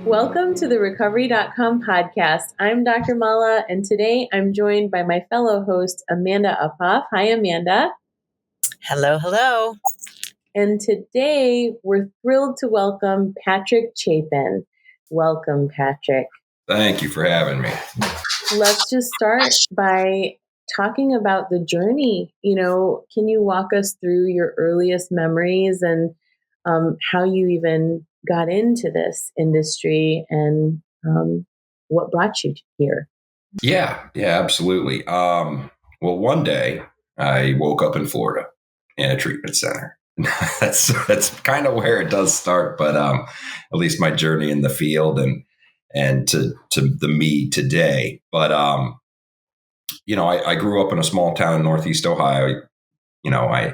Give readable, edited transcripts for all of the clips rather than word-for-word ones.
Welcome to the Recovery.com podcast. I'm Dr. Mala, and today I'm joined by my fellow host, Amanda Uphoff. Hi, Amanda. Hello, hello. And today we're thrilled to welcome Patrick Chapin. Welcome, Patrick. Thank you for having me. Let's just start by talking about the journey. Can you walk us through your earliest memories and how you even got into this industry and what brought you here? Yeah, absolutely. Well, one day I woke up in Florida in a treatment center. that's kind of where it does start, but at least my journey in the field and to the me today. But I grew up in a small town in Northeast Ohio. I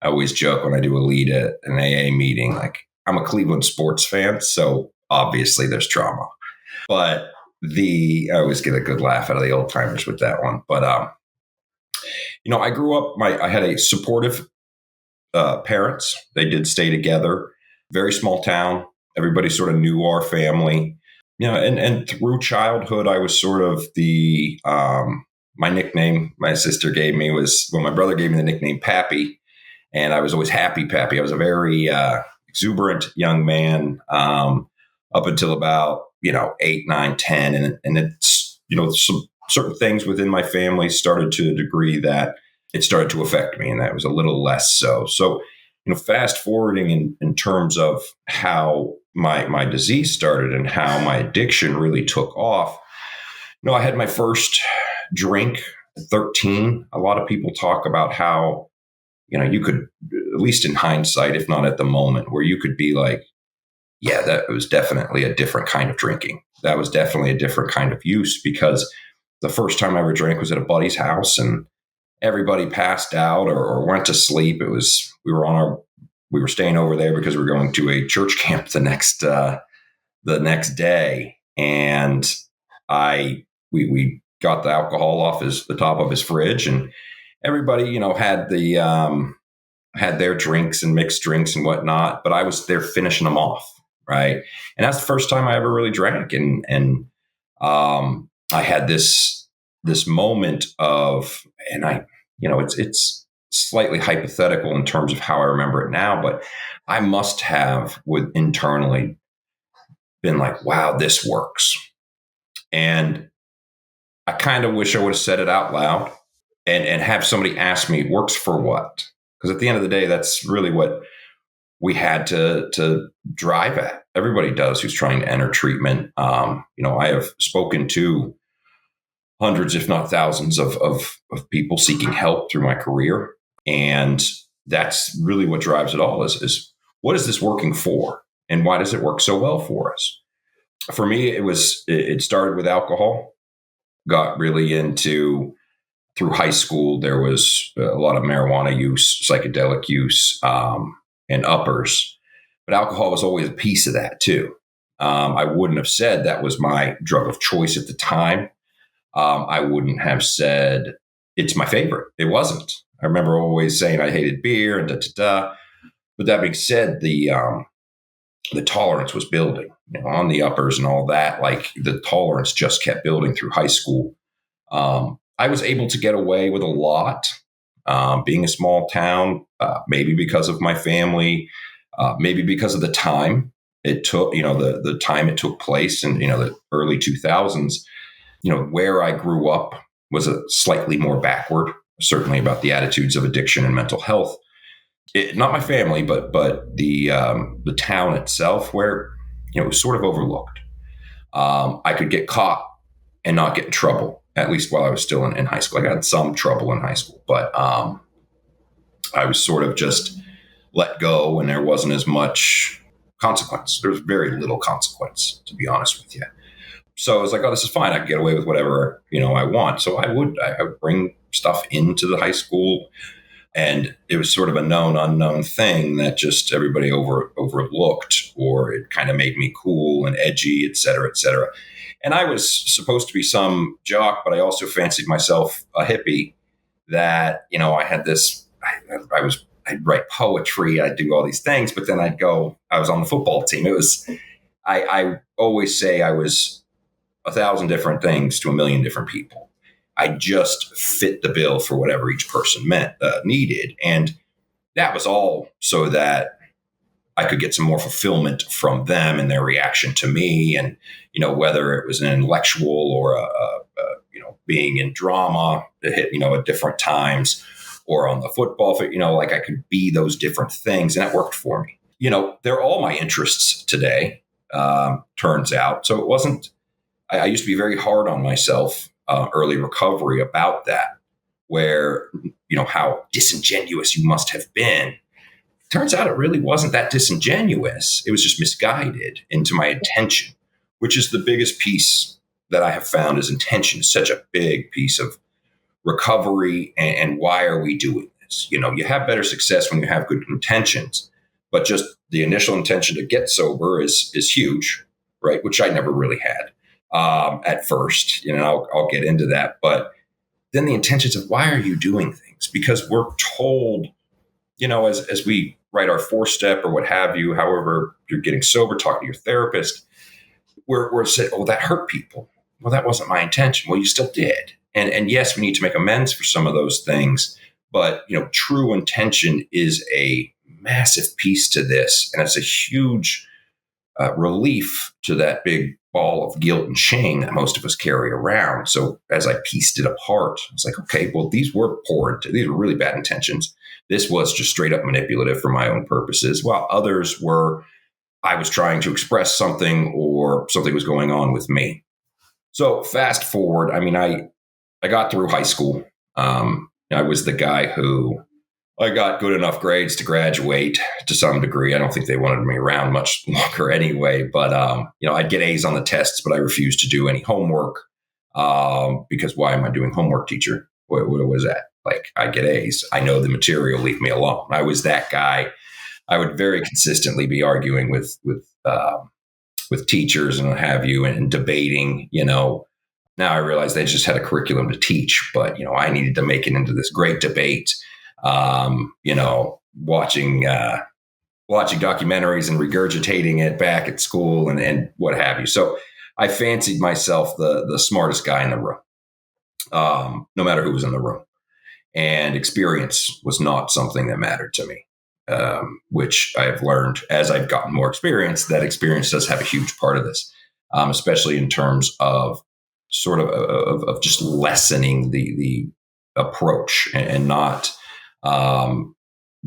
always joke when I do a lead at an AA meeting, like I'm a Cleveland sports fan, so obviously there's trauma. But I always get a good laugh out of the old timers with that one. But I grew up. I had a supportive parents. They did stay together. Very small town. Everybody sort of knew our family. And through childhood, I was sort of the my nickname my sister gave me was, my brother gave me the nickname Pappy, and I was always Happy Pappy. I was a very exuberant young man up until about 8, 9, 10, and it's some certain things within my family started to a degree that it started to affect me, and that was a little less so. So fast forwarding in terms of how my disease started and how my addiction really took off. I had my first drink at 13. A lot of people talk about how, you could, at least in hindsight, if not at the moment, where you could be like, yeah, that was definitely a different kind of drinking. That was definitely a different kind of use, because the first time I ever drank was at a buddy's house and everybody passed out or went to sleep. We were staying over there because we were going to a church camp the next day. And we got the alcohol off the top of his fridge, and everybody, had their drinks and mixed drinks and whatnot, but I was there finishing them off. Right. And that's the first time I ever really drank. And I had this moment of, and it's slightly hypothetical in terms of how I remember it now, but I must have internally been like, wow, this works. And I kind of wish I would have said it out loud and have somebody ask me, works for what? Because at the end of the day, that's really what we had to drive at. Everybody does who's trying to enter treatment. I have spoken to hundreds, if not thousands of people seeking help through my career. And that's really what drives it all is what is this working for? And why does it work so well for us? For me, it started with alcohol, got really into, through high school, there was a lot of marijuana use, psychedelic use, and uppers. But alcohol was always a piece of that too. I wouldn't have said that was my drug of choice at the time. I wouldn't have said it's my favorite. It wasn't. I remember always saying I hated beer and da-da-da. But that being said, the tolerance was building, on the uppers and all that. Like the tolerance just kept building through high school. I was able to get away with a lot, being a small town, maybe because of my family, maybe because of the time it took, the time it took place in, the early 2000s, where I grew up was a slightly more backward, certainly about the attitudes of addiction and mental health. Not my family, but the town itself, where, it was sort of overlooked. I could get caught and not get in trouble, at least while I was still in high school. I got in some trouble in high school, but I was sort of just let go, and there wasn't as much consequence. There was very little consequence, to be honest with you. So I was like, oh, this is fine. I can get away with whatever, I want. So I would bring stuff into the high school, and it was sort of a known, unknown thing that just everybody overlooked, or it kind of made me cool and edgy, et cetera, et cetera. And I was supposed to be some jock, but I also fancied myself a hippie that, I had this, I was I'd write poetry, I'd do all these things, but then I was on the football team. I always say I was 1,000 different things to a million different people. I just fit the bill for whatever each person needed. And that was all so that I could get some more fulfillment from them and their reaction to me. And, whether it was an intellectual or being in drama that hit, at different times, or on the football field, like I could be those different things. And it worked for me. They're all my interests today, turns out. So it wasn't, I used to be very hard on myself, early recovery about that, where, how disingenuous you must have been. Turns out it really wasn't that disingenuous. It was just misguided into my intention, which is the biggest piece that I have found is intention is such a big piece of recovery. And why are we doing this? You have better success when you have good intentions, but just the initial intention to get sober is huge, right? Which I never really had at first. I'll get into that. But then the intentions of why are you doing things? Because we're told, as we write our 4-step or what have you, however you're getting sober, talking to your therapist, we're saying, oh, that hurt people. Well, that wasn't my intention. Well, you still did. And yes, we need to make amends for some of those things. But, true intention is a massive piece to this. And it's a huge relief to that big ball of guilt and shame that most of us carry around. So as I pieced it apart, I was like, okay, well, these were these were really bad intentions. This was just straight up manipulative for my own purposes, while others were, I was trying to express something or something was going on with me. So fast forward, I got through high school. I was the guy who I got good enough grades to graduate to some degree. I don't think they wanted me around much longer anyway, but, I'd get A's on the tests, but I refused to do any homework because why am I doing homework, teacher? What was that? Like, I get A's. I know the material. Leave me alone. I was that guy. I would very consistently be arguing with teachers and what have you and debating, Now I realized they just had a curriculum to teach, but, I needed to make it into this great debate. Watching documentaries and regurgitating it back at school and what have you. So I fancied myself the smartest guy in the room, no matter who was in the room. And experience was not something that mattered to me, which I have learned as I've gotten more experience, that experience does have a huge part of this, especially in terms of sort of just lessening the approach and not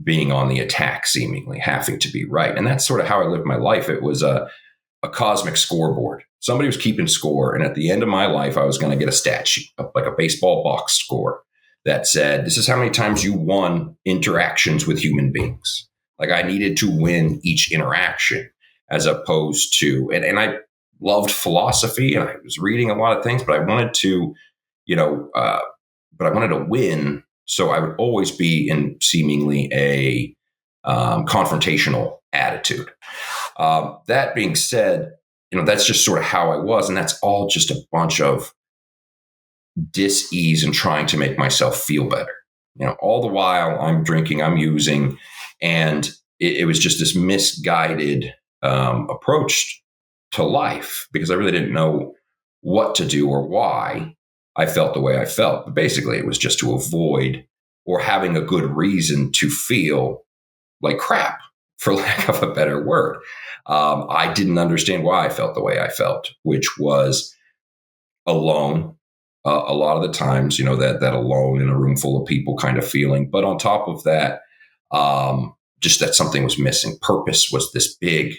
being on the attack, seemingly having to be right. And that's sort of how I lived my life. It was a cosmic scoreboard. Somebody was keeping score. And at the end of my life, I was going to get a stat sheet, like a baseball box score that said, this is how many times you won interactions with human beings. Like I needed to win each interaction as opposed to, and I loved philosophy and I was reading a lot of things, but I wanted to, but I wanted to win. So I would always be in seemingly a confrontational attitude. That being said, that's just sort of how I was. And that's all just a bunch of dis-ease and trying to make myself feel better. All the while I'm drinking, I'm using, and it was just this misguided approach to life because I really didn't know what to do or why I felt the way I felt. But basically, it was just to avoid or having a good reason to feel like crap, for lack of a better word. I didn't understand why I felt the way I felt, which was alone. A lot of the times, that alone in a room full of people kind of feeling. But on top of that, just that something was missing. Purpose was this big,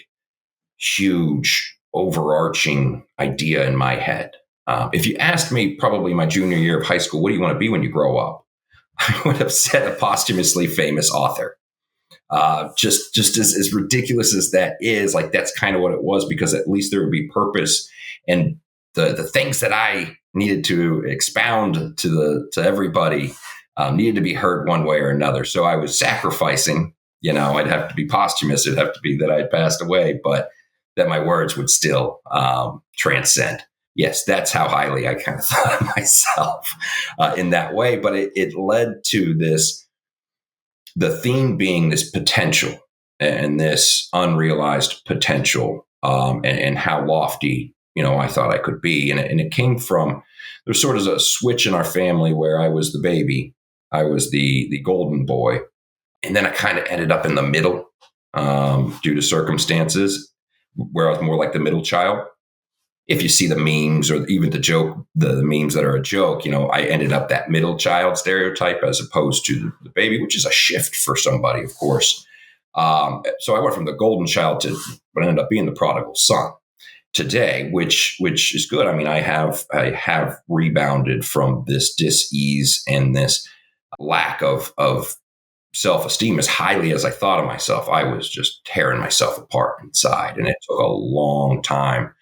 huge, overarching idea in my head. If you asked me probably my junior year of high school, what do you want to be when you grow up? I would have said a posthumously famous author. Just as ridiculous as that is, like that's kind of what it was, because at least there would be purpose, and the things that I needed to expound to everybody needed to be heard one way or another. So I was sacrificing, I'd have to be posthumous. It'd have to be that I had passed away, but that my words would still transcend. Yes, that's how highly I kind of thought of myself in that way. But it led to this the theme being this potential and this unrealized potential, and how lofty, I thought I could be. And it came from, there's sort of a switch in our family where I was the baby. I was the golden boy. And then I kind of ended up in the middle, due to circumstances where I was more like the middle child. If you see the memes or even the memes that are a joke, I ended up that middle child stereotype as opposed to the baby, which is a shift for somebody, of course. So I went from the golden child to what ended up being the prodigal son today, which is good. I mean, I have rebounded from this dis-ease and this lack of self-esteem. As highly as I thought of myself, I was just tearing myself apart inside. And it took a long time,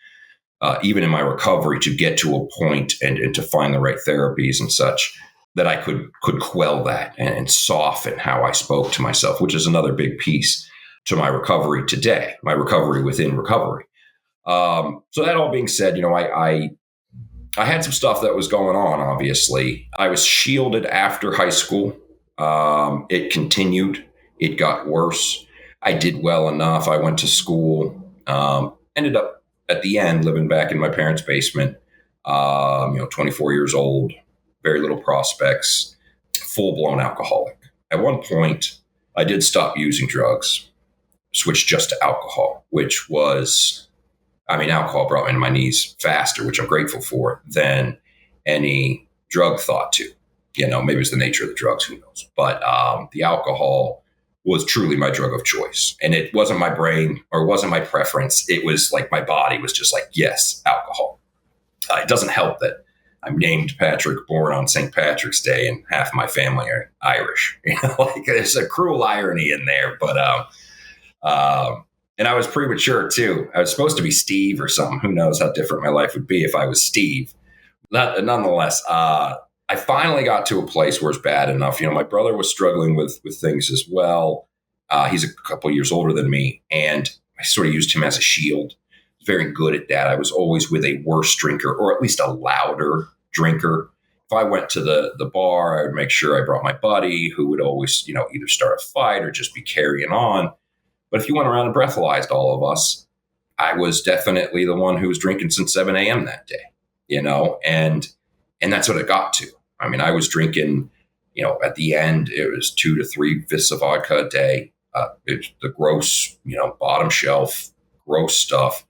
even in my recovery, to get to a point and to find the right therapies and such that I could quell that and soften how I spoke to myself, which is another big piece to my recovery today, my recovery within recovery. So that all being said, I had some stuff that was going on, obviously. I was shielded after high school. It continued. It got worse. I did well enough. I went to school, ended up at the end living back in my parents' basement, 24 years old, very little prospects, full-blown alcoholic. At one point, I did stop using drugs, switched just to alcohol, which was, alcohol brought me to my knees faster, which I'm grateful for, than any drug thought to. Maybe it's the nature of the drugs, who knows? But the alcohol was truly my drug of choice. And it wasn't my brain or it wasn't my preference. It was like my body was just like, yes, alcohol. It doesn't help that I'm named Patrick, born on St. Patrick's Day, and half my family are Irish. There's a cruel irony in there. But and I was premature too. I was supposed to be Steve or something. Who knows how different my life would be if I was Steve. Nonetheless, I finally got to a place where it's bad enough. My brother was struggling with things as well. He's a couple years older than me, and I sort of used him as a shield. Very good at that. I was always with a worse drinker, or at least a louder drinker. If I went to the bar, I would make sure I brought my buddy, who would always, either start a fight or just be carrying on. But if you went around and breathalyzed all of us, I was definitely the one who was drinking since 7 a.m. that day, and that's what it got to. I was drinking, at the end, it was 2 to 3 fifths of vodka a day. It's the gross, bottom shelf, gross stuff,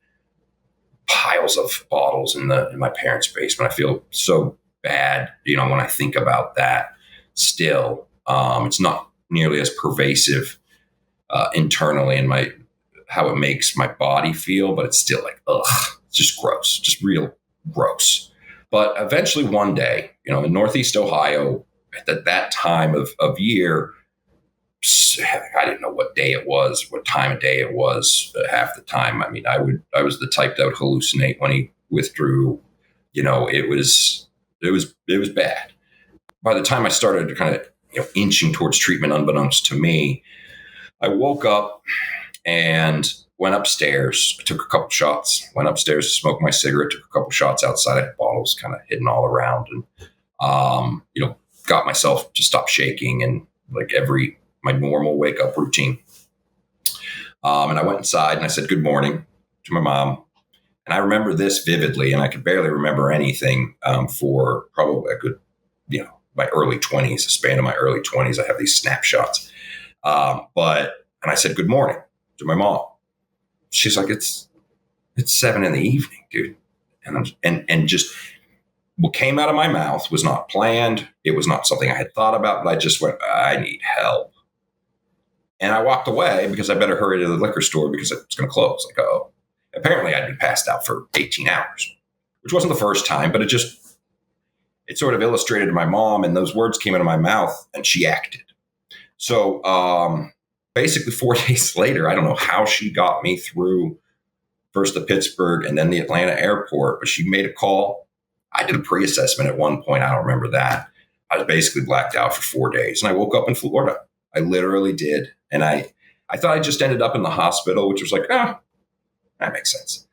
piles of bottles in my parents' basement. I feel so bad, when I think about that still. It's not nearly as pervasive internally in how it makes my body feel, but it's still like, ugh, it's just gross, just real gross. But eventually one day, in Northeast Ohio, at that time of year, I didn't know what day it was, what time of day it was half the time. I was the type that would hallucinate when he withdrew. It was bad. By the time I started kind of, inching towards treatment, unbeknownst to me, I woke up and went upstairs. I took a couple shots, went upstairs to smoke my cigarette, took a couple shots outside. I had bottles kind of hidden all around, and, got myself to stop shaking and like my normal wake up routine. And I went inside and I said, good morning to my mom. And I remember this vividly, and I could barely remember anything for probably a good, my early 20s, a span of my early 20s. I have these snapshots. And I said, good morning to my mom. She's like, it's 7 p.m, dude. And just what came out of my mouth was not planned. It was not something I had thought about, but I just went, I need help. And I walked away because I better hurry to the liquor store because it's going to close. Like, oh, apparently I'd been passed out for 18 hours, which wasn't the first time, but it sort of illustrated to my mom, and those words came out of my mouth and she acted. So basically 4 days later, I don't know how she got me through first the Pittsburgh and then the Atlanta airport, but she made a call. I did a pre-assessment at one point. I don't remember that. I was basically blacked out for 4 days, and I woke up in Florida. I literally did. And I thought I just ended up in the hospital, which was like, that makes sense.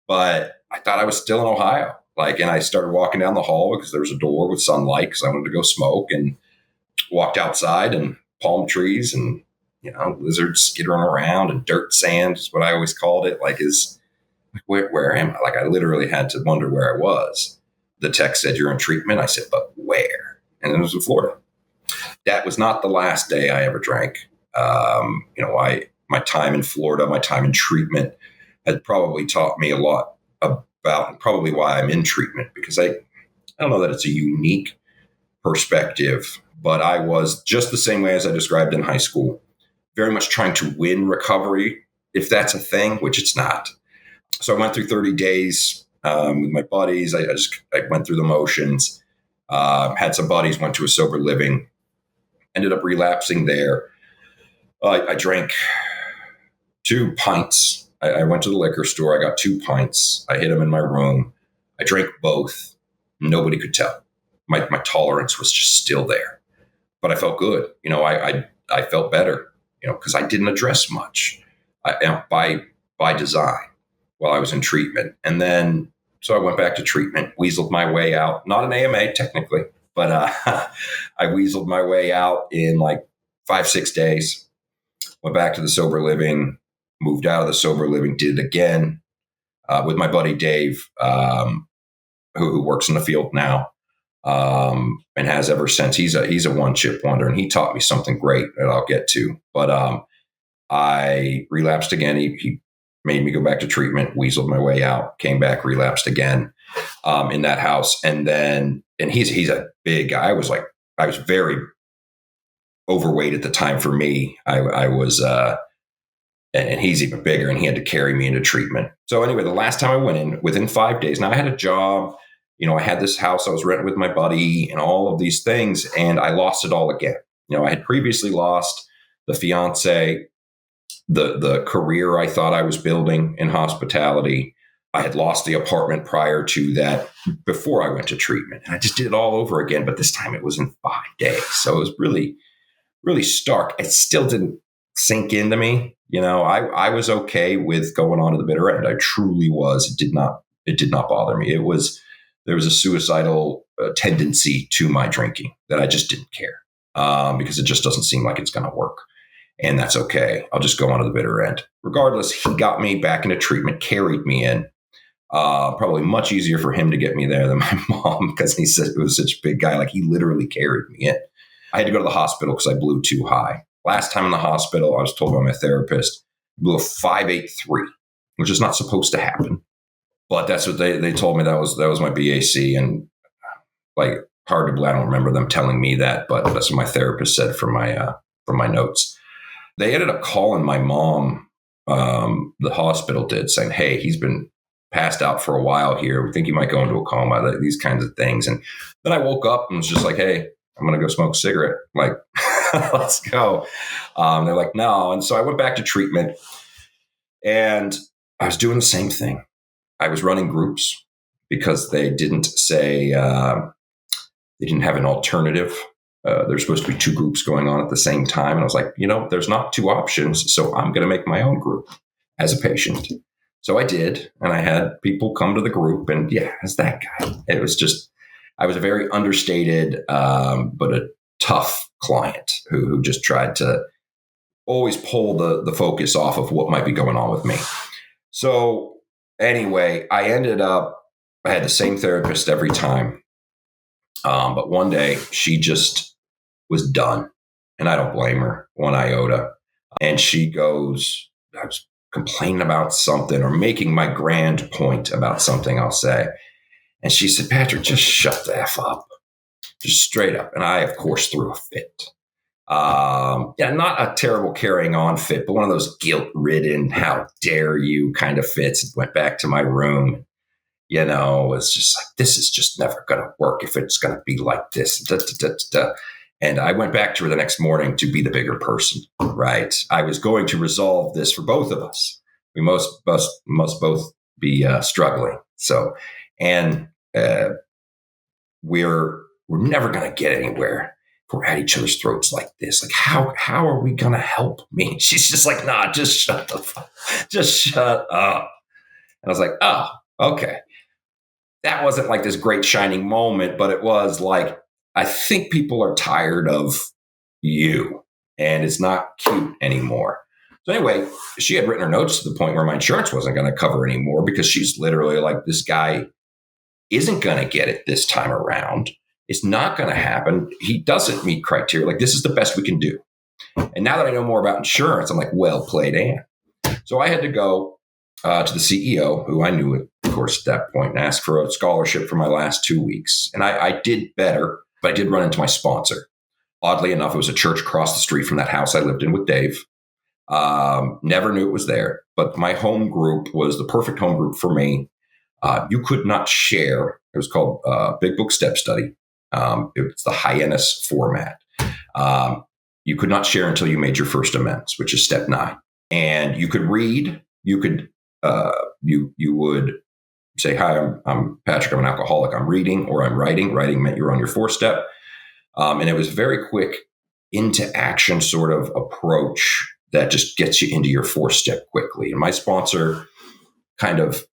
But I thought I was still in Ohio. And I started walking down the hall because there was a door with sunlight because I wanted to go smoke, and walked outside, and palm trees and, lizards skittering around and dirt sand is what I always called it. Where am I? Like, I literally had to wonder where I was. The text said, "You're in treatment." I said, "But where?" And it was in Florida. That was not the last day I ever drank. My time in Florida, my time in treatment had probably taught me a lot about probably why I'm in treatment, because I don't know that it's a unique perspective, but I was just the same way as I described in high school, very much trying to win recovery, if that's a thing, which it's not. So I went through 30 days with my buddies. I went through the motions, had some buddies, went to a sober living, ended up relapsing there. I drank 2 pints. I went to the liquor store. I got 2 pints. I hid them in my room. I drank both. Nobody could tell. My tolerance was just still there, but I felt good. I felt better, because I didn't address much by design while I was in treatment. And then, so I went back to treatment, weaseled my way out, not an AMA technically, but I weaseled my way out in like 5-6 days, went back to the sober living, moved out of the sober living, did it again with my buddy Dave, who works in the field now, and has ever since. He's a one-chip wonder, and he taught me something great that I'll get to. But I relapsed again. He made me go back to treatment, weaseled my way out, came back, relapsed again in that house. And he's a big guy. I was very overweight at the time for me. I was, and he's even bigger, and he had to carry me into treatment. So anyway, the last time I went in, within 5 days, now I had a job, I had this house I was renting with my buddy and all of these things, and I lost it all again. I had previously lost the fiance, the career I thought I was building in hospitality. I had lost the apartment prior to that, before I went to treatment. And I just did it all over again, but this time it was in 5 days. So it was really, really stark. It still didn't sink into me. I was okay with going on to the bitter end. I truly was. It did not bother me. There was a suicidal tendency to my drinking that I just didn't care, because it just doesn't seem like it's going to work. And that's okay. I'll just go on to the bitter end. Regardless, he got me back into treatment, carried me in. Probably much easier for him to get me there than my mom, because he said it was such a big guy. Like, he literally carried me in. I had to go to the hospital because I blew too high. Last time in the hospital, I was told by my therapist, blew a 5.83, which is not supposed to happen. But that's what they told me. That was my BAC. And like, hard to believe, I don't remember them telling me that, but that's what my therapist said from my notes. They ended up calling my mom, the hospital did, saying, "Hey, he's been passed out for a while here. We think he might go into a coma," these kinds of things. And then I woke up and was just like, "Hey, I'm going to go smoke a cigarette. Like, let's go." They're like, "No." And so I went back to treatment, and I was doing the same thing. I was running groups because they didn't say, they didn't have an alternative. There's supposed to be 2 groups going on at the same time. And I was like, there's not 2 options. So I'm going to make my own group as a patient. So I did. And I had people come to the group, and yeah, it's that guy. It was just, I was a very understated, but a tough client who just tried to always pull the focus off of what might be going on with me. So anyway, I had the same therapist every time. But one day she just was done, and I don't blame her one iota. And she goes, I was complaining about something or making my grand point about something, I'll say. And she said, "Patrick, just shut the F up." Just straight up. And I, of course, threw a fit. Not a terrible carrying on fit, but one of those guilt-ridden, how dare you kind of fits. And went back to my room. It's just like, this is just never going to work if it's going to be like this. Da, da, da, da. And I went back to her the next morning to be the bigger person, right? I was going to resolve this for both of us. We must both be struggling. So, and we're never going to get anywhere if we're at each other's throats like this. Like, how are we going to help me? She's just like, "Nah, just shut up." And I was like, "Oh, okay." That wasn't like this great shining moment, but it was like, I think people are tired of you. and it's not cute anymore. So anyway, she had written her notes to the point where my insurance wasn't going to cover anymore because she's literally like, this guy isn't going to get it this time around. It's not going to happen. He doesn't meet criteria. Like, this is the best we can do. And now that I know more about insurance, I'm like, well played, Ann. So I had to go to the CEO, who I knew, of course, at that point, and ask for a scholarship for my last 2 weeks. And I did better, but I did run into my sponsor. Oddly enough, it was a church across the street from that house I lived in with Dave. Never knew it was there, but my home group was the perfect home group for me. You could not share. It was called Big Book Step Study. It's the Hyannis format. You could not share until you made your first amends, which is step 9. And you could read. You could you would say, "Hi, I'm Patrick. I'm an alcoholic. I'm reading or I'm writing." Writing meant you're on your 4th step, and it was very quick into action sort of approach that just gets you into your 4th step quickly. And my sponsor kind of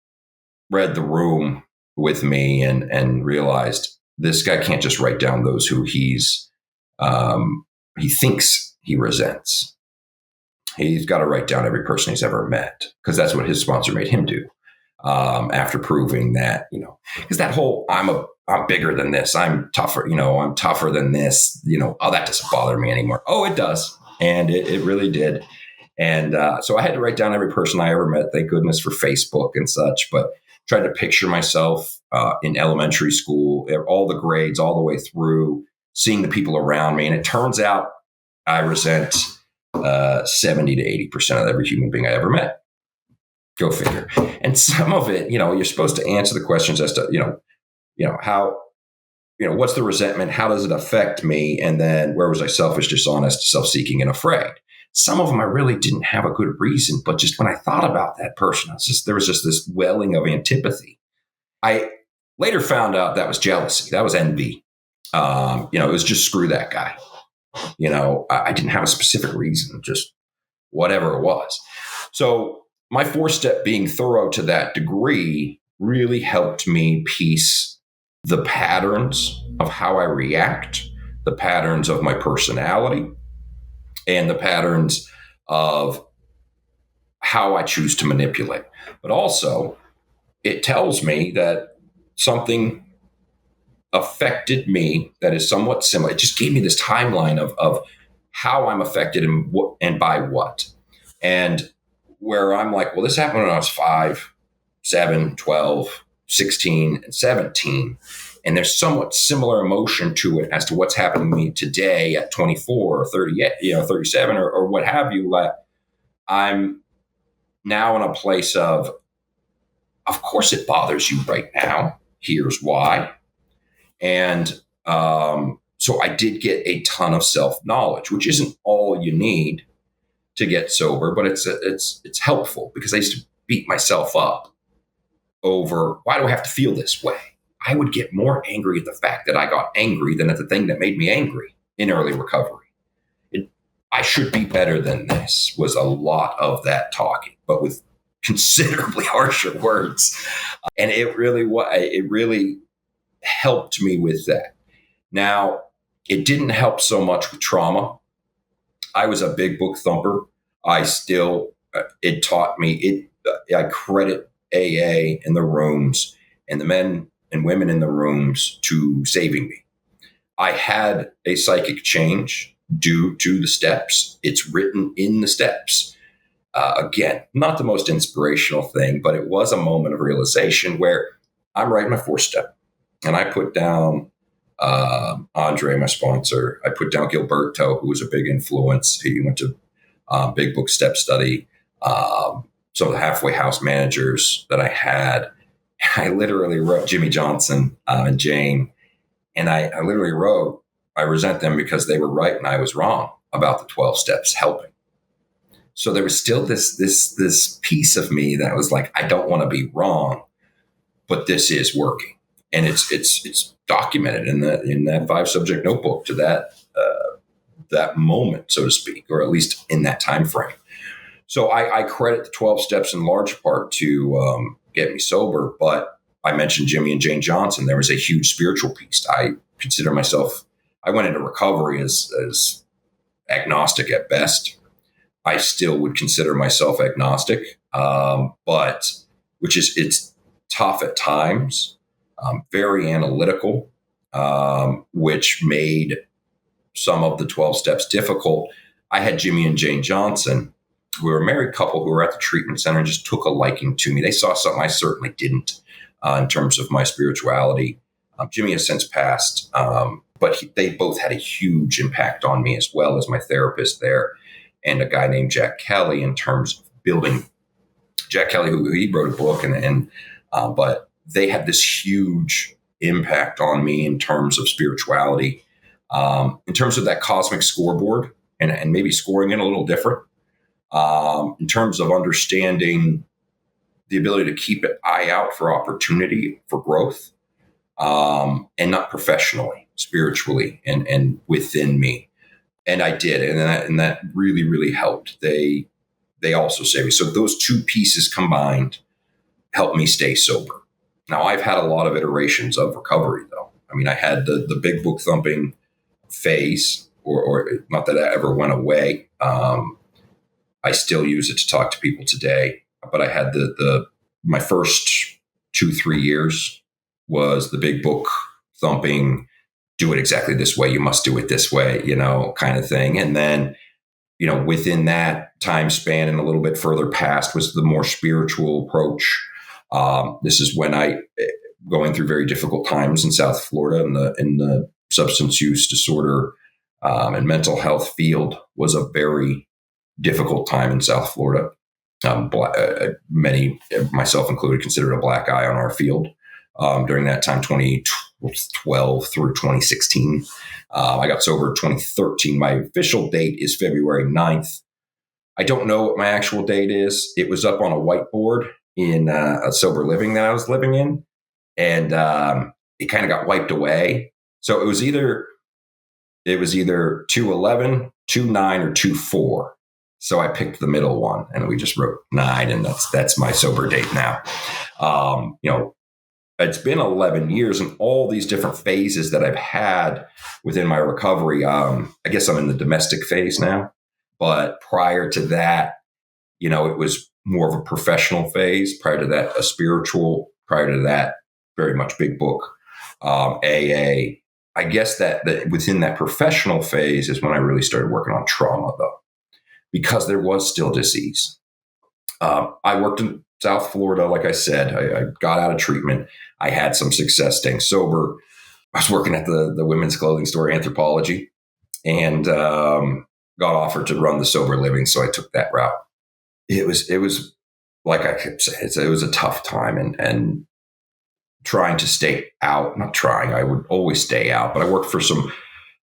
read the room with me and realized this guy can't just write down those who he thinks he resents. He's got to write down every person he's ever met, because that's what his sponsor made him do. After proving that, because that whole I'm bigger than this, I'm tougher, I'm tougher than this, oh, that doesn't bother me anymore. Oh, it does. And it really did. And so I had to write down every person I ever met, thank goodness for Facebook and such, but tried to picture myself in elementary school, all the grades, all the way through, seeing the people around me. And it turns out I resent 70 to 80% of every human being I ever met. Go figure. And some of it, you're supposed to answer the questions as to, how, what's the resentment? How does it affect me? And then where was I selfish, dishonest, self-seeking, and afraid? Some of them I really didn't have a good reason, but just when I thought about that person, there was just this welling of antipathy. I later found out that was jealousy. That was envy. It was just screw that guy. I didn't have a specific reason, just whatever it was. So my 4th step, being thorough to that degree, really helped me piece the patterns of how I react, the patterns of my personality, and the patterns of how I choose to manipulate. But also, it tells me that something affected me that is somewhat similar. It just gave me this timeline of how I'm affected and by what. And where I'm like, well, this happened when I was 5, 7, 12, 16, and 17. And there's somewhat similar emotion to it as to what's happening to me today at 24 or 38, 37 or what have you. Like, I'm now in a place of course it bothers you right now. Here's why. And so I did get a ton of self-knowledge, which isn't all you need to get sober, but it's helpful, because I used to beat myself up over, why do I have to feel this way? I would get more angry at the fact that I got angry than at the thing that made me angry in early recovery. I should be better than this was a lot of that talking, but with considerably harsher words. And it really helped me with that. Now, it didn't help so much with trauma. I was a big book thumper. It taught me, I credit AA in the rooms and the men and women in the rooms to saving me. I had a psychic change due to the steps. It's written in the steps. Again, not the most inspirational thing, but it was a moment of realization where I'm writing my 4th step. And I put down Andre, my sponsor. I put down Gilberto, who was a big influence. He went to Big Book Step Study. Some of the halfway house managers that I had. I literally wrote Jimmy Johnson and Jane. And I literally wrote, I resent them because they were right and I was wrong about the 12 steps helping. So there was still this piece of me that was like, I don't want to be wrong, but this is working. And it's documented in that 5-subject notebook to that moment, so to speak, or at least in that time frame. So I credit the 12 steps in large part to get me sober. But I mentioned Jimmy and Jane Johnson. There was a huge spiritual piece. I consider myself, I went into recovery as agnostic at best. I still would consider myself agnostic, but it's tough at times, very analytical, which made some of the 12 steps difficult. I had Jimmy and Jane Johnson, who were a married couple who were at the treatment center and just took a liking to me. They saw something I certainly didn't in terms of my spirituality. Jimmy has since passed, but they both had a huge impact on me, as well as my therapist there and a guy named Jack Kelly, in terms of building. Jack Kelly, who he wrote a book, but they had this huge impact on me in terms of spirituality, in terms of that cosmic scoreboard, and maybe scoring it a little different, in terms of understanding the ability to keep an eye out for opportunity for growth, and not professionally, spiritually, and within me. And I did, and that really, really helped. They also saved me. So those two pieces combined helped me stay sober. Now, I've had a lot of iterations of recovery, though. I mean, I had the big book thumping phase, or not that it ever went away. I still use it to talk to people today. But I had my first 2-3 years was the big book thumping, do it exactly this way, you must do it this way, kind of thing. And then, within that time span and a little bit further past was the more spiritual approach. This is when going through very difficult times in South Florida in the substance use disorder and mental health field, was a very difficult time in South Florida. Many, myself included, considered a black eye on our field during that time, 2012 through 2016. I got sober in 2013. My official date is February 9th. I don't know what my actual date is. It was up on a whiteboard in a sober living that I was living in, and it kind of got wiped away. So it was either 2/11, 2/9, or 2/4. So I picked the middle one, and we just wrote 9, and that's my sober date now. It's been 11 years, and all these different phases that I've had within my recovery. I guess I'm in the domestic phase now, but prior to that, it was more of a professional phase. Prior to that, a spiritual. Prior to that, very much big book, AA. I guess that within that professional phase is when I really started working on trauma, though, because there was still disease. I worked in South Florida, like I said. I got out of treatment. I had some success staying sober. I was working at the women's clothing store, Anthropology, and got offered to run the sober living, so I took that route. It was like I kept saying, it was a tough time, and trying to stay out. Not trying, I would always stay out, but I worked for some.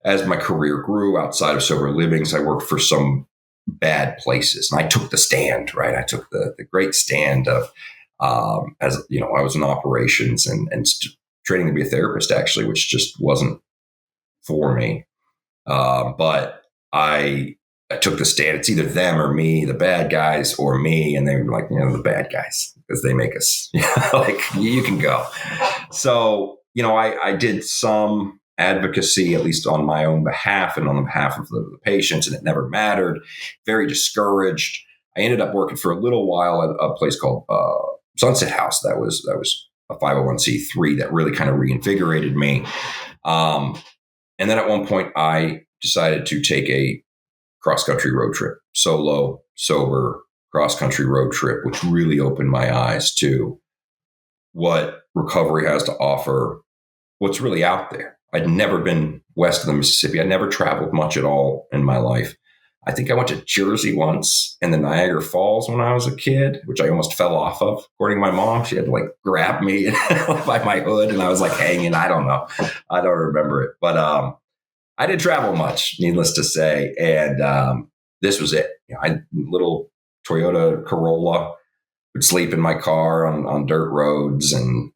As my career grew outside of sober livings, I worked for some bad places, and I took the stand. Right, I took the great stand of, as I was in operations and training to be a therapist, actually, which just wasn't for me. But I took the stand. It's either them or me, the bad guys, or me. And they were like, the bad guys, because they make us like, you can go. So, I did some advocacy, at least on my own behalf and on the behalf of the patients, and it never mattered. Very discouraged. I ended up working for a little while at a place called Sunset House. That was a 501c3 that really kind of reinvigorated me. And then at one point, I decided to take a cross-country road trip, solo, sober, cross-country road trip, which really opened my eyes to what recovery has to offer, what's really out there. I'd never been west of the Mississippi. I'd never traveled much at all in my life. I think I went to Jersey once and the Niagara Falls when I was a kid, which I almost fell off of. According to my mom, she had to grab me by my hood, and I was hanging. I don't know. I don't remember it. But I didn't travel much, needless to say. And this was it. Little Toyota Corolla, would sleep in my car on dirt roads. And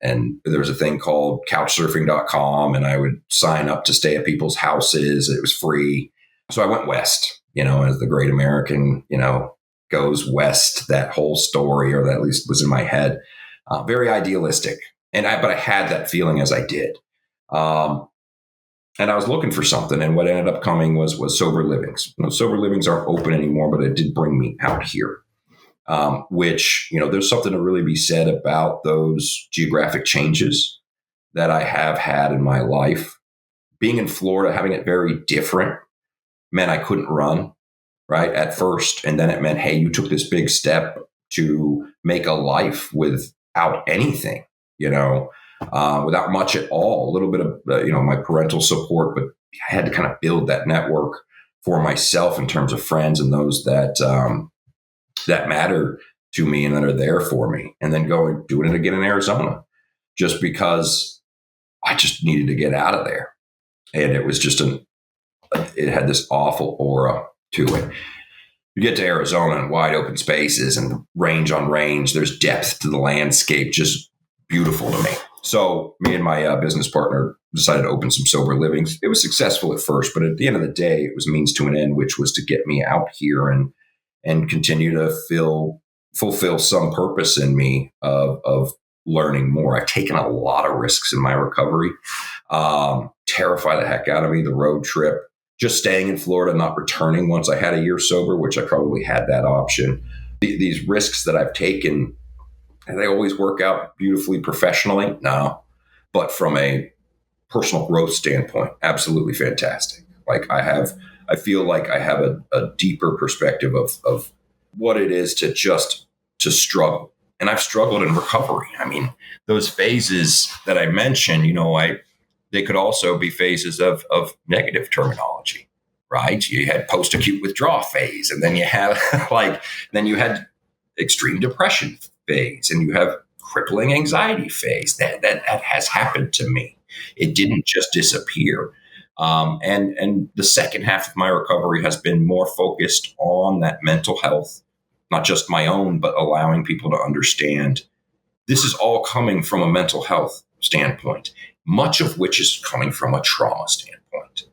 there was a thing called couchsurfing.com, and I would sign up to stay at people's houses. It was free. So I went west, as the great American, goes west. That whole story, or that at least was in my head, very idealistic. But I had that feeling as I did. And I was looking for something, and what ended up coming was sober livings. Sober livings aren't open anymore, but it did bring me out here. Which, there's something to really be said about those geographic changes that I have had in my life. Being in Florida, having it very different meant I couldn't run, right, at first. And then it meant, hey, you took this big step to make a life without anything, without much at all. A little bit of, my parental support, but I had to kind of build that network for myself in terms of friends and those that matter to me and that are there for me. And then doing it again in Arizona, just because I just needed to get out of there. And it was just it had this awful aura to it. You get to Arizona and wide open spaces and range on range, there's depth to the landscape, just beautiful to me. So me and my business partner decided to open some sober livings. It was successful at first, but at the end of the day, it was means to an end, which was to get me out here and continue to fulfill some purpose in me of learning more. I've taken a lot of risks in my recovery. Terrify the heck out of me, the road trip, just staying in Florida, not returning once I had a year sober, which I probably had that option. These risks that I've taken, and they always work out beautifully professionally? No. But from a personal growth standpoint, absolutely fantastic. I feel like I have a deeper perspective of what it is to struggle. And I've struggled in recovery. I mean, those phases that I mentioned, they could also be phases of negative terminology, right? You had post-acute withdrawal phase, and then you have then you had extreme depression phase, and you have crippling anxiety phase. That has happened to me. It didn't just disappear. And the second half of my recovery has been more focused on that mental health, not just my own, but allowing people to understand this is all coming from a mental health standpoint, much of which is coming from a trauma standpoint.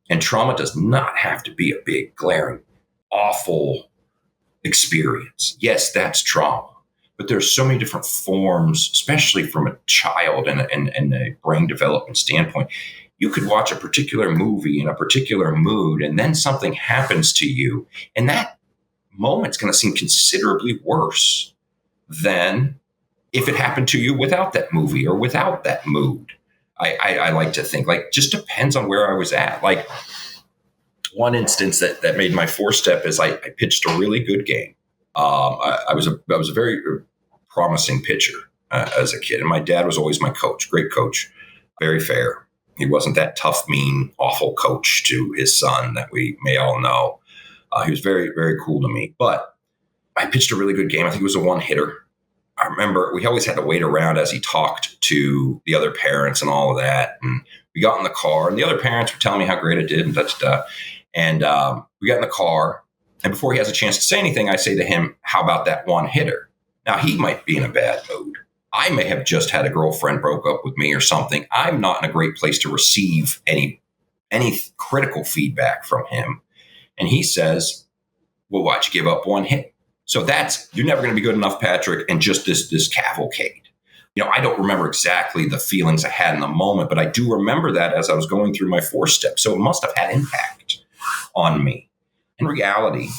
And trauma does not have to be a big, glaring, awful experience. Yes, that's trauma. But there's so many different forms, especially from a child and a brain development standpoint. You could watch a particular movie in a particular mood, and then something happens to you, and that moment's going to seem considerably worse than if it happened to you without that movie or without that mood. I like to think, just depends on where I was at. Like, one instance that made my 4-step is I pitched a really good game. I was a very promising pitcher as a kid, and my dad was always my coach, great coach, very fair. He wasn't that tough, mean, awful coach to his son that we may all know. He was very, very cool to me. But I pitched a really good game. I think it was a one-hitter. I remember we always had to wait around as he talked to the other parents and all of that. And we got in the car, and the other parents were telling me how great I did and da-da-da. And we got in the car, and before he has a chance to say anything, I say to him, how about that one hitter? Now, he might be in a bad mood. I may have just had a girlfriend broke up with me or something. I'm not in a great place to receive any critical feedback from him. And he says, well, why'd you give up one hit? So you're never going to be good enough, Patrick, and just this cavalcade. I don't remember exactly the feelings I had in the moment, but I do remember that as I was going through my 4-step. So it must have had impact on me. In reality,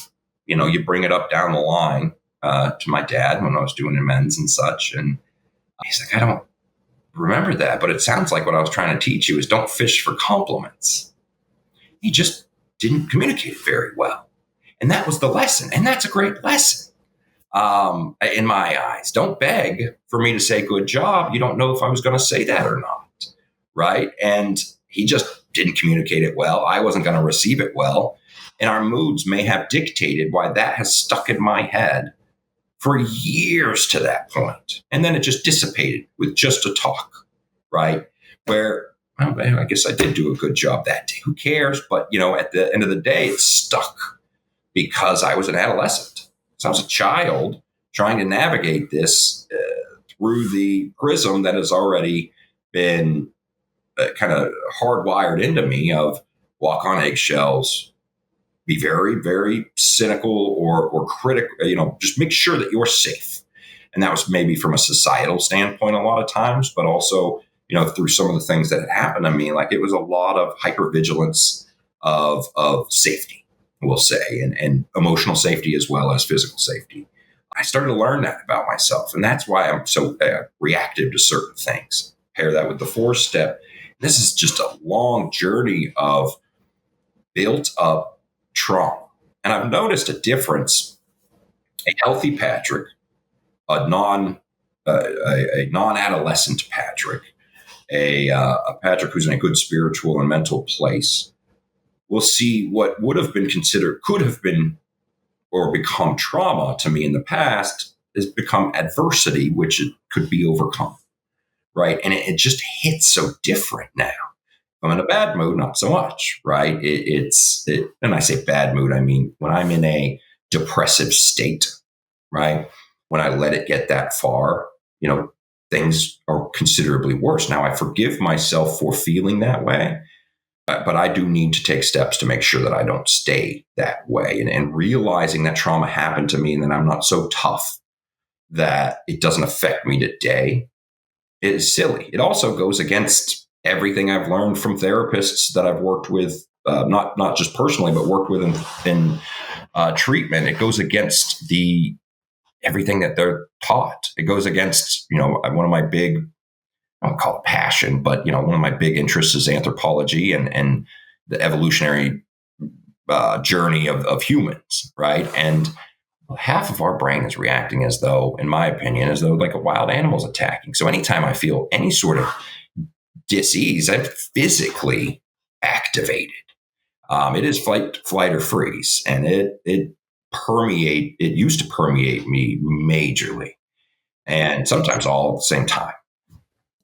you bring it up down the line to my dad when I was doing amends and such. And he's like, I don't remember that, but it sounds like what I was trying to teach you is don't fish for compliments. He just didn't communicate very well. And that was the lesson. And that's a great lesson in my eyes. Don't beg for me to say good job. You don't know if I was going to say that or not. Right. And he just didn't communicate it well. I wasn't going to receive it well. And our moods may have dictated why that has stuck in my head for years to that point. And then it just dissipated with just a talk. Right. Where, well, I guess I did do a good job that day. Who cares? But, at the end of the day, it stuck because I was an adolescent. So I was a child trying to navigate this through the prism that has already been kind of hardwired into me of walk on eggshells, be very, very cynical or critical, just make sure that you're safe. And that was maybe from a societal standpoint a lot of times, but also, through some of the things that had happened to me, like it was a lot of hypervigilance of safety, we'll say, and emotional safety as well as physical safety. I started to learn that about myself. And that's why I'm so reactive to certain things. Pair that with the 4-step. This is just a long journey of built up trauma. And I've noticed a difference. A healthy Patrick, a non-adolescent Patrick, a Patrick who's in a good spiritual and mental place, will see what would have been considered, could have been, or become trauma to me in the past has become adversity, which it could be overcome, right? And it just hits so different now. If I'm in a bad mood, not so much, right? And I say bad mood, I mean when I'm in a depressive state, right? When I let it get that far, things are considerably worse. Now I forgive myself for feeling that way, but I do need to take steps to make sure that I don't stay that way. And realizing that trauma happened to me and that I'm not so tough that it doesn't affect me today is silly. It also goes against everything I've learned from therapists that I've worked with, not just personally, but worked with in treatment. It goes against everything that they're taught. It goes against, one of my big, I don't call it passion, but one of my big interests is anthropology and the evolutionary journey of humans, right? And half of our brain is reacting as though, in my opinion, as though like a wild animal's attacking. So anytime I feel any sort of dis-ease, I'm physically activated. It is flight or freeze, and it used to permeate me majorly, and sometimes all at the same time.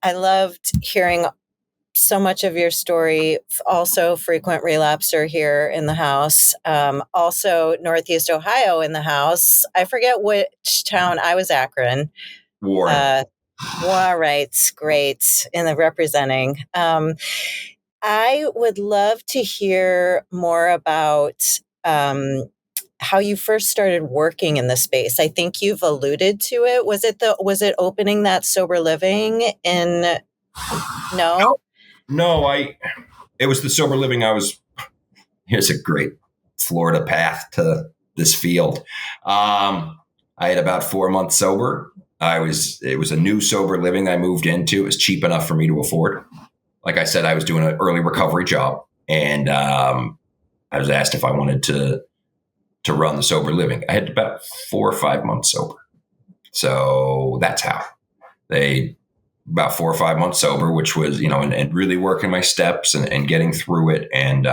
I loved hearing so much of your story. Also, frequent relapser here in the house. Also, Northeast Ohio in the house. I forget which town. I was Akron. Warren. All right, great in the representing. I would love to hear more about how you first started working in the space. I think you've alluded to it. Was it opening that sober living in? No. It was the sober living. Here's a great Florida path to this field. I had about 4 months sober. It was a new sober living I moved into. It was cheap enough for me to afford. Like I said, I was doing an early recovery job, and I was asked if I wanted to run the sober living. I had about 4 or 5 months sober. So that's how about 4 or 5 months sober, which was, and really working my steps and getting through it and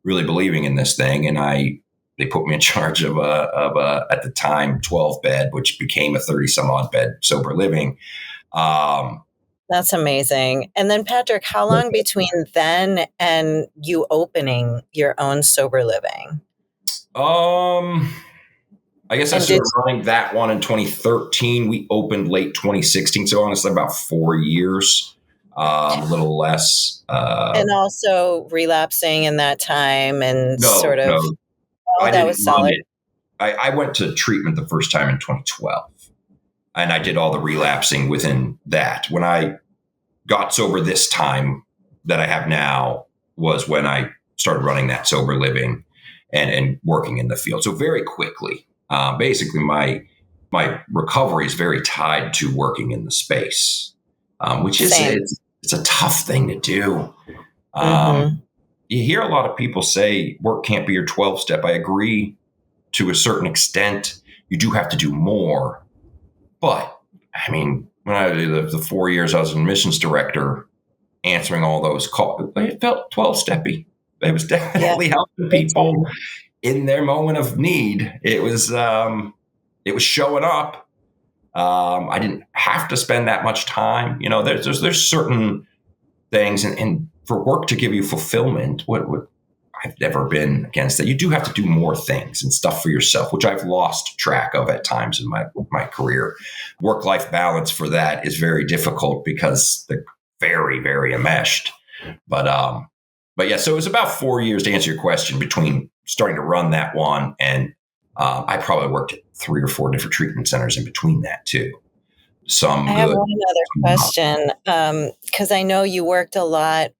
really believing in this thing. And they put me in charge of at the time, 12 bed, which became a 30 some odd bed sober living. That's amazing. And then Patrick, how long between then and you opening your own sober living? I guess I started running that one in 2013. We opened late 2016. So honestly, about 4 years, a little less. And also relapsing in that time and No, I that didn't was solid. it. I went to treatment the first time in 2012, and I did all the relapsing within that. When I got sober this time that I have now was when I started running that sober living and working in the field. So very quickly, basically my recovery is very tied to working in the space, which is it's a tough thing to do. You hear a lot of people say work can't be your 12 step. I agree to a certain extent. You do have to do more. But I mean, when I did the 4 years I was an admissions director, answering all those calls, it felt 12-steppy. It was definitely helping people in their moment of need. It was showing up. I didn't have to spend that much time. There's certain things, and for work to give you fulfillment, what I've never been against that. You do have to do more things and stuff for yourself, which I've lost track of at times in my career. Work-life balance for that is very difficult because they're very, very enmeshed. But yeah, so it was about 4 years to answer your question between starting to run that one, and I probably worked at 3 or 4 different treatment centers in between that too. some I have good, one other some not. question, because I know you worked a lot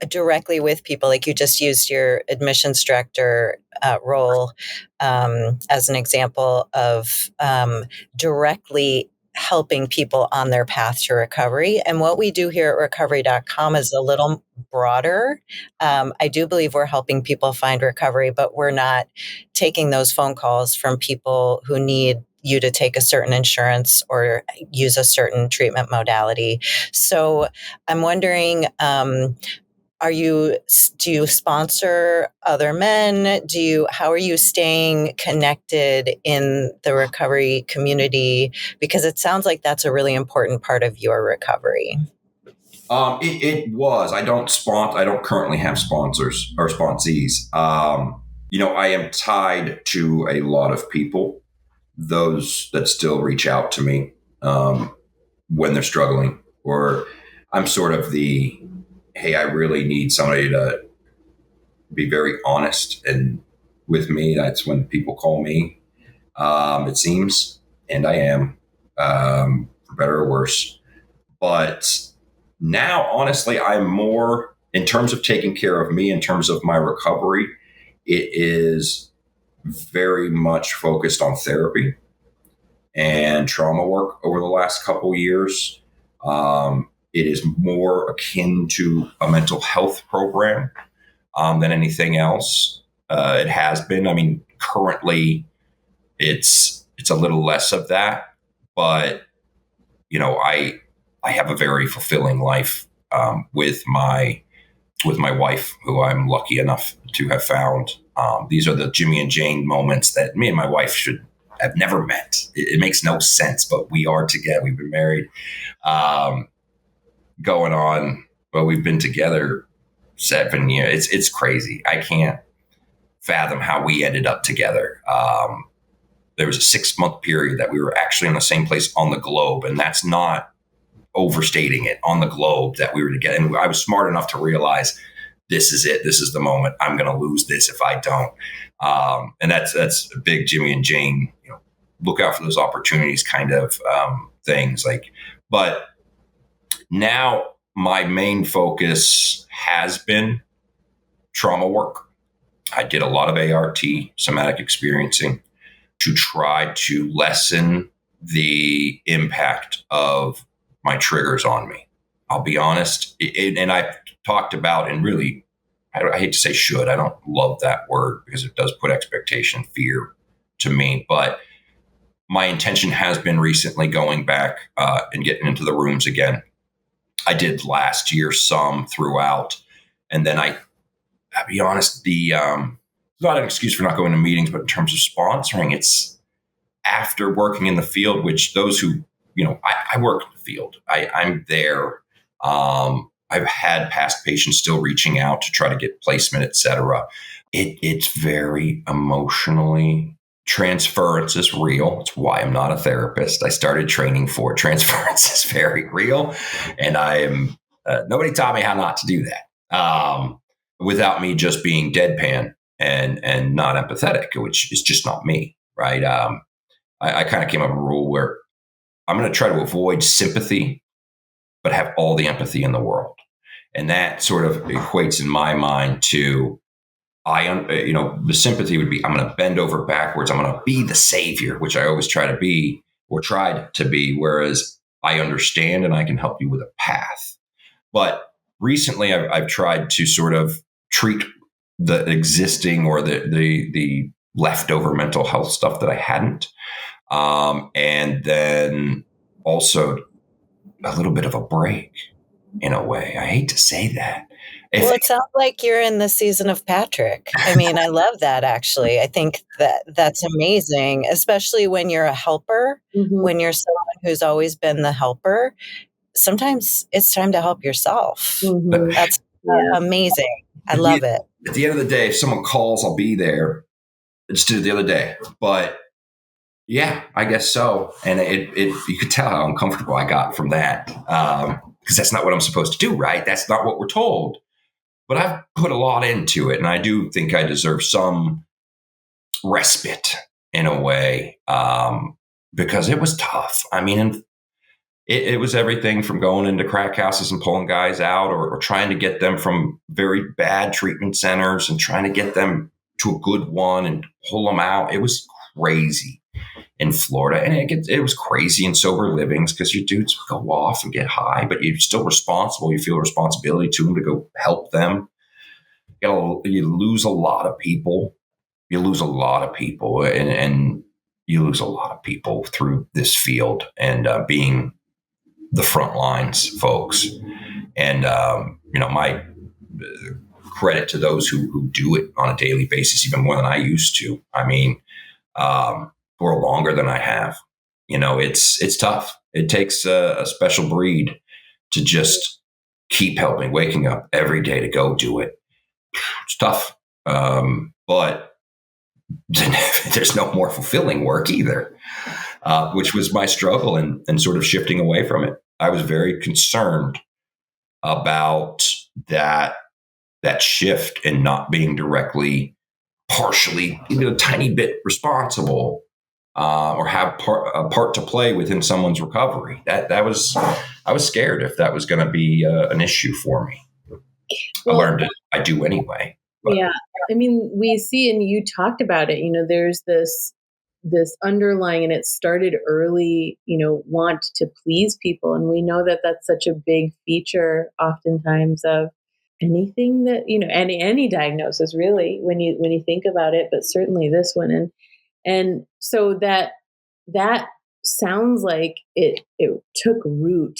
directly with people. Like you just used your admissions director role as an example of directly helping people on their path to recovery. And what we do here at Recovery.com is a little broader. I do believe we're helping people find recovery, but we're not taking those phone calls from people who need you to take a certain insurance or use a certain treatment modality. So I'm wondering, do you sponsor other men? How are you staying connected in the recovery community? Because it sounds like that's a really important part of your recovery. It was. I don't currently have sponsors or sponsees. I am tied to a lot of people, those that still reach out to me when they're struggling, or I'm sort of hey, I really need somebody to be very honest and with me. That's when people call me. It seems, and I am, for better or worse. But now, honestly, I'm more in terms of taking care of me, in terms of my recovery. It is very much focused on therapy and trauma work over the last couple of years. It is more akin to a mental health program than anything else. It has been. I mean, currently, it's a little less of that, but I have a very fulfilling life with my wife, who I'm lucky enough to have found. These are the Jimmy and Jane moments that me and my wife should have never met. It makes no sense, but we are together. We've been married, going on. Well, we've been together 7 years. It's crazy. I can't fathom how we ended up together. There was a 6-month period that we were actually in the same place on the globe, and that's not overstating it, on the globe, that we were together. And I was smart enough to realize this is it. This is the moment. I'm going to lose this if I don't. And that's a big Jimmy and Jane, look out for those opportunities kind of things. But now my main focus has been trauma work. I did a lot of ART, somatic experiencing, to try to lessen the impact of my triggers on me. I'll be honest. And I've talked about, and really, I hate to say should, I don't love that word because it does put expectation, fear to me. But my intention has been recently going back and getting into the rooms again. I did last year some throughout. And then I'll be honest, not an excuse for not going to meetings, but in terms of sponsoring, it's after working in the field, which those who, I work in the field. I'm there. I've had past patients still reaching out to try to get placement, et cetera. It's very emotionally, transference is real. It's why I'm not a therapist. I started training for it. Transference is very real. And nobody taught me how not to do that. Without me just being deadpan and not empathetic, which is just not me. Right. I kind of came up with a rule where I'm going to try to avoid sympathy, but have all the empathy in the world. And that sort of equates in my mind to, the sympathy would be, I'm going to bend over backwards. I'm going to be the savior, which I always try to be or tried to be. Whereas I understand and I can help you with a path. But recently I've tried to sort of treat the existing or the leftover mental health stuff that I hadn't. And then also a little bit of a break in a way. I hate to say that. Well, it sounds like you're in the season of Patrick. I mean, I love that, actually. I think that's amazing, especially when you're a helper, when you're someone who's always been the helper. Sometimes it's time to help yourself. That's amazing. I love it. At the end of the day, if someone calls, I'll be there. I just did it the other day. But yeah, I guess so. And you could tell how uncomfortable I got from that. Because that's not what I'm supposed to do, right? That's not what we're told. But I've put a lot into it, and I do think I deserve some respite in a way, because it was tough. I mean, it was everything from going into crack houses and pulling guys out, or trying to get them from very bad treatment centers and trying to get them to a good one and pull them out. It was crazy in Florida. And it was crazy in sober livings because you dudes go off and get high, but you're still responsible. You feel a responsibility to them to go help them. You lose a lot of people. You lose a lot of people, and you lose a lot of people through this field and being the front lines folks. And, my credit to those who do it on a daily basis, even more than I used to. I mean, for longer than I have, it's tough. It takes a special breed to just keep helping, waking up every day to go do it. It's tough. But there's no more fulfilling work either, which was my struggle and sort of shifting away from it. I was very concerned about that shift and not being directly, partially, even a tiny bit responsible, or have a part to play within someone's recovery. I was scared if that was going to be an issue for me. Well, I learned it. I do anyway. But. Yeah. I mean, we see, and you talked about it, there's this underlying, and it started early, want to please people. And we know that that's such a big feature oftentimes of anything that, any diagnosis really, when you think about it, but certainly this one. And so that sounds like it took root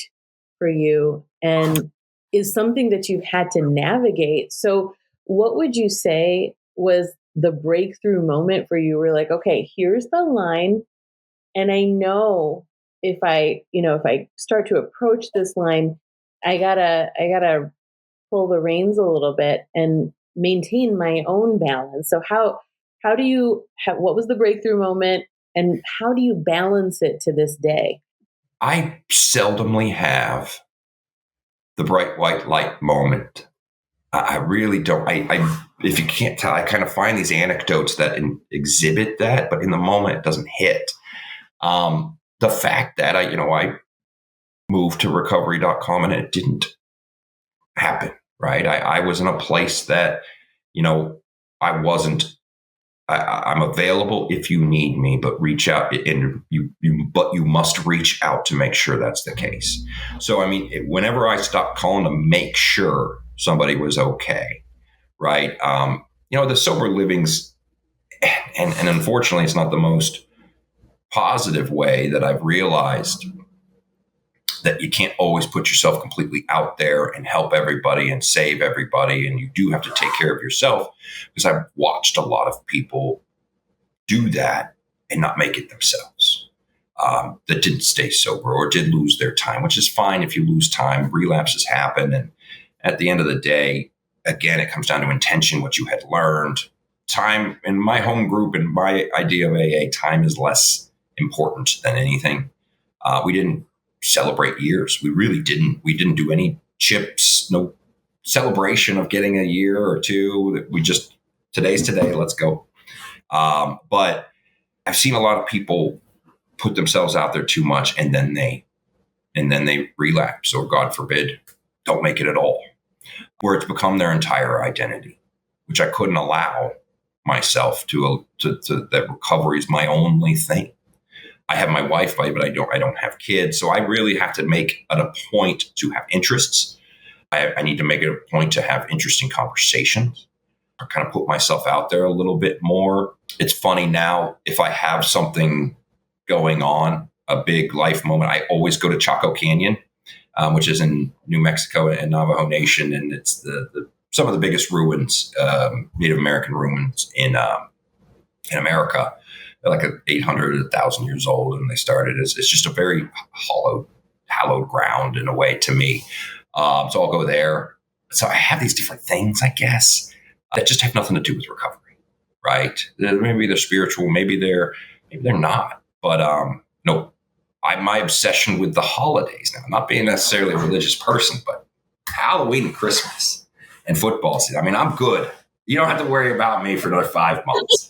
for you and is something that you've had to navigate. So what would you say was the breakthrough moment for you? Where like, okay, here's the line. And I know if I start to approach this line, I gotta pull the reins a little bit and maintain my own balance. So how do you, what was the breakthrough moment and how do you balance it to this day? I seldomly have the bright white light moment. I really don't. I if you can't tell, I kind of find these anecdotes that exhibit that, but in the moment it doesn't hit. The fact that I moved to Recovery.com and it didn't happen, right? I was in a place that, I wasn't. I'm available if you need me, but reach out, and but you must reach out to make sure that's the case. So, I mean, whenever I stopped calling to make sure somebody was okay, right? The sober livings, and unfortunately, it's not the most positive way that I've realized that you can't always put yourself completely out there and help everybody and save everybody. And you do have to take care of yourself, because I've watched a lot of people do that and not make it themselves, that didn't stay sober or did lose their time, which is fine. If you lose time, relapses happen. And at the end of the day, again, it comes down to intention, what you had learned. Time in my home group and my idea of AA, time is less important than anything. We didn't celebrate years. We really didn't. We didn't do any chips, no celebration of getting a year or two. We just, today's today, let's go. But I've seen a lot of people put themselves out there too much, and then they relapse, or God forbid, don't make it at all, where it's become their entire identity, which I couldn't allow myself to that recovery is my only thing. I have my wife, but I don't have kids. So I really have to make it a point to have interests. I need to make it a point to have interesting conversations. I kind of put myself out there a little bit more. It's funny now, if I have something going on, a big life moment, I always go to Chaco Canyon, which is in New Mexico and Navajo Nation. And it's some of the biggest ruins, Native American ruins in America. They're like 800, 1,000 years old. And they started it's just a very hallowed ground in a way to me. So I'll go there. So I have these different things, I guess, that just have nothing to do with recovery, right? Maybe they're spiritual, maybe they're not. But no, my obsession with the holidays now, not being necessarily a religious person, but Halloween and Christmas and football season. I mean, I'm good. You don't have to worry about me for another 5 months.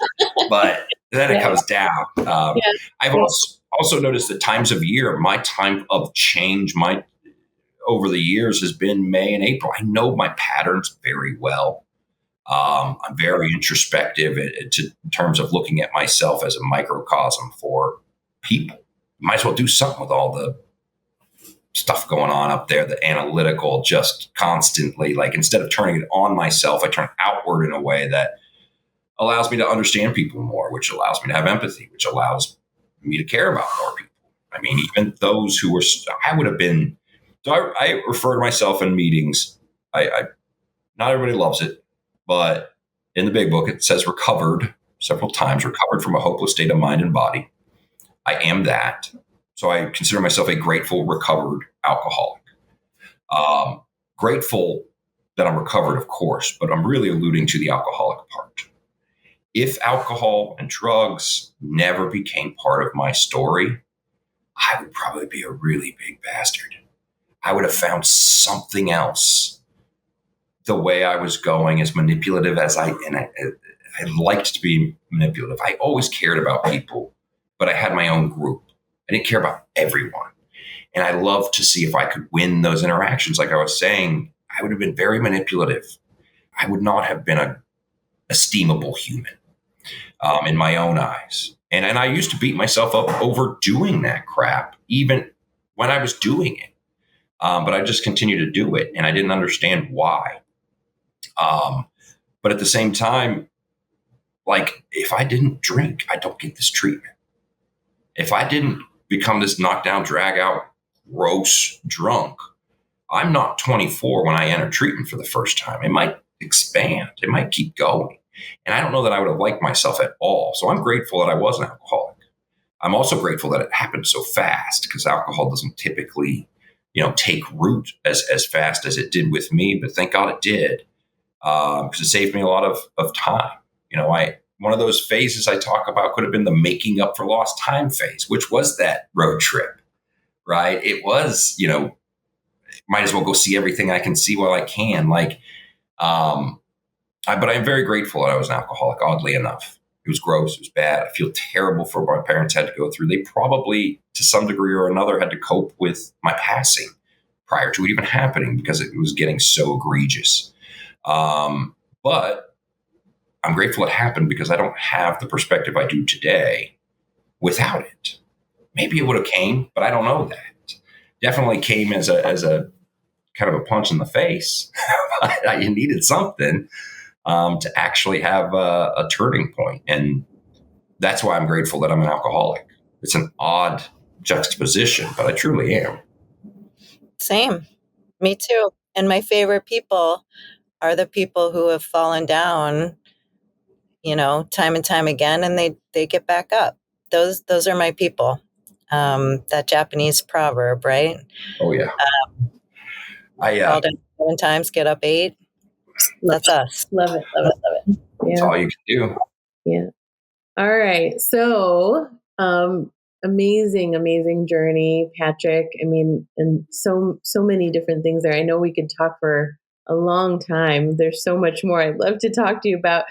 But then it Yeah. comes down. Yeah. I've also noticed that times of year, my time of change, over the years has been May and April. I know my patterns very well. I'm very introspective in terms of looking at myself as a microcosm for people. Might as well do something with all the stuff going on up there, the analytical, just constantly. Like instead of turning it on myself, I turn outward in a way that allows me to understand people more, which allows me to have empathy, which allows me to care about more people. I mean, even those who were, I would have been, so I refer to myself in meetings. Not everybody loves it, but in the big book, it says recovered several times, recovered from a hopeless state of mind and body. I am that. So I consider myself a grateful, recovered alcoholic. Um, Grateful that I'm recovered, of course, but I'm really alluding to the alcoholic part. If alcohol and drugs never became part of my story, I would probably be a really big bastard. I would have found something else. The way I was going, as manipulative as I liked to be manipulative. I always cared about people, but I had my own group. I didn't care about everyone. And I loved to see if I could win those interactions. Like I was saying, I would have been very manipulative. I would not have been a esteemable human in my own eyes. And I used to beat myself up over doing that crap, even when I was doing it. But I just continued to do it, and I didn't understand why. But at the same time, like if I didn't drink, I don't get this treatment. If I didn't become this knockdown, drag out, gross drunk, I'm not 24 when I enter treatment for the first time. It might expand. It might keep going. And I don't know that I would have liked myself at all. So I'm grateful that I was an alcoholic. I'm also grateful that it happened so fast because alcohol doesn't typically, take root as fast as it did with me. But thank God it did because it saved me a lot of time. One of those phases I talk about could have been the making up for lost time phase, which was that road trip, right? It was, might as well go see everything I can see while I can. But I'm very grateful that I was an alcoholic, oddly enough. It was gross. It was bad. I feel terrible for what my parents had to go through. They probably, to some degree or another, had to cope with my passing prior to it even happening because it was getting so egregious. But I'm grateful it happened because I don't have the perspective I do today without it. Maybe it would have came, but I don't know that. Definitely came as a kind of a punch in the face. You needed something to actually have a turning point. And that's why I'm grateful that I'm an alcoholic. It's an odd juxtaposition, but I truly am. Same. Me too. And my favorite people are the people who have fallen down, time and time again, and they get back up. Those are my people. That Japanese proverb, right? Oh yeah. Fall down 7 times, get up 8. That's us. Love it. Love it. Love it. Yeah. That's all you can do. Yeah. All right. So, amazing journey, Patrick. I mean, and so many different things there. I know we could talk for a long time. There's so much more I'd love to talk to you about.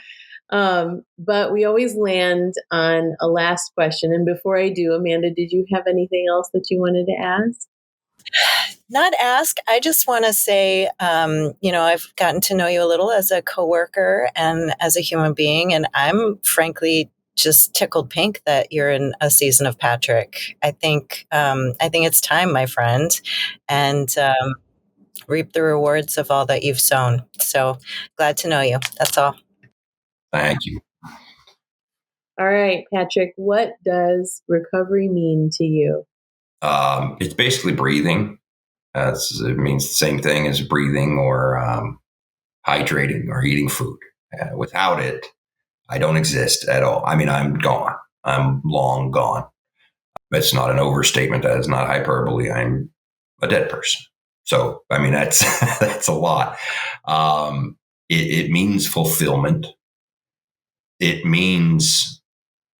But we always land on a last question. And before I do, Amanda, did you have anything else that you wanted to ask? Not ask. I just want to say, I've gotten to know you a little as a coworker and as a human being, and I'm frankly just tickled pink that you're in a season of Patrick. I think it's time, my friend, and reap the rewards of all that you've sown. So glad to know you. That's all. Thank you. All right, Patrick, what does recovery mean to you? It's basically breathing. It means the same thing as breathing or hydrating or eating food. Without it, I don't exist at all. I mean, I'm gone. I'm long gone. It's not an overstatement. That is not hyperbole. I'm a dead person. So, I mean, that's that's a lot. It means fulfillment. It means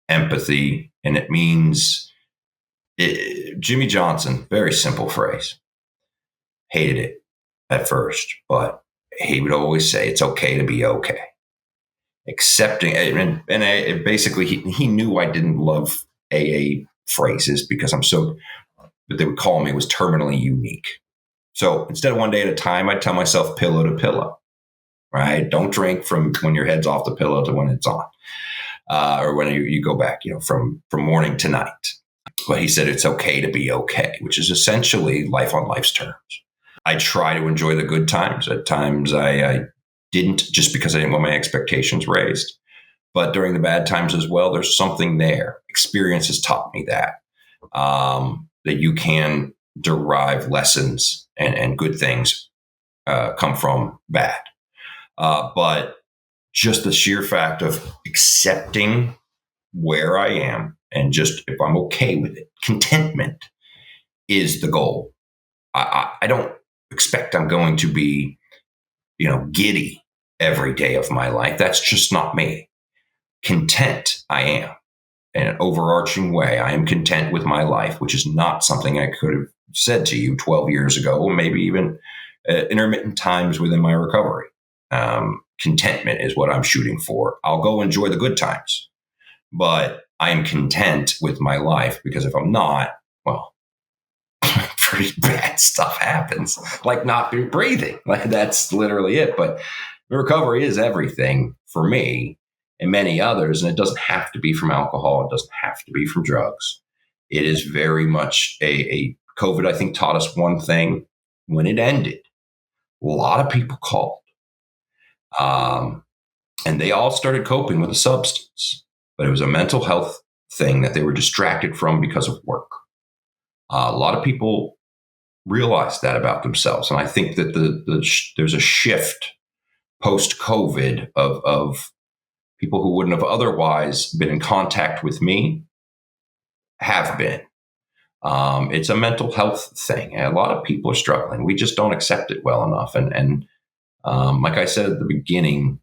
empathy, and it means Jimmy Johnson. Very simple phrase. Hated it at first, but he would always say it's okay to be okay. accepting, and basically he knew I didn't love AA phrases because but they would call me, was terminally unique. So instead of one day at a time, I tell myself pillow to pillow, right? Don't drink from when your head's off the pillow to when it's on, or when you go back, from morning to night. But he said it's okay to be okay, which is essentially life on life's terms. I try to enjoy the good times. At times I didn't, just because I didn't want my expectations raised. But during the bad times as well, there's something there. Experience has taught me that you can derive lessons and good things come from bad. But just the sheer fact of accepting where I am and just if I'm okay with it, contentment is the goal. I don't expect I'm going to be, giddy every day of my life. That's just not me. Content I am. In an overarching way, I am content with my life, which is not something I could have said to you 12 years ago, or maybe even intermittent times within my recovery. Contentment is what I'm shooting for. I'll go enjoy the good times, but I am content with my life, because if I'm not, well, pretty bad stuff happens, like not breathing. Like that's literally it. But recovery is everything for me and many others. And it doesn't have to be from alcohol. It doesn't have to be from drugs. It is very much a COVID, I think, taught us one thing. When it ended, a lot of people called. And they all started coping with a substance, but it was a mental health thing that they were distracted from because of work. A lot of people realized that about themselves. And I think that there's a shift post-COVID of people who wouldn't have otherwise been in contact with me have been. It's a mental health thing. And a lot of people are struggling. We just don't accept it well enough. And like I said at the beginning,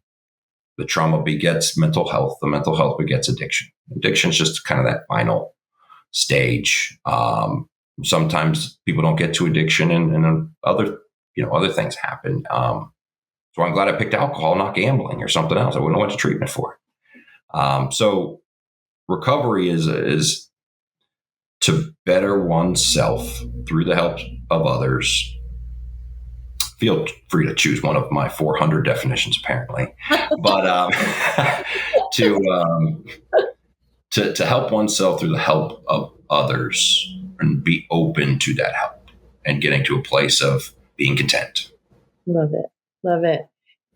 the trauma begets mental health. The mental health begets addiction. Addiction is just kind of that final stage. Sometimes people don't get to addiction, and other things happen. So I'm glad I picked alcohol, not gambling or something else. I wouldn't have went to treatment for it. So recovery is to better oneself through the help of others. Feel free to choose one of my 400 definitions, apparently, but to help oneself through the help of others, and be open to that help and getting to a place of being content. Love it. Love it.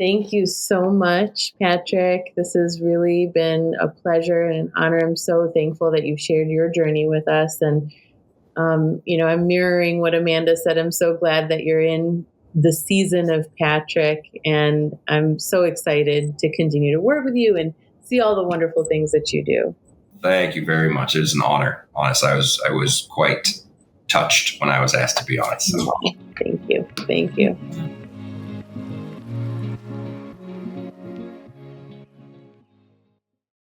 Thank you so much, Patrick. This has really been a pleasure and an honor. I'm so thankful that you've shared your journey with us. And, I'm mirroring what Amanda said. I'm so glad that you're in the season of Patrick, and I'm so excited to continue to work with you and see all the wonderful things that you do. Thank you very much. It is an honor. Honestly, I was quite touched when I was asked to be on it. So. Thank you. Thank you.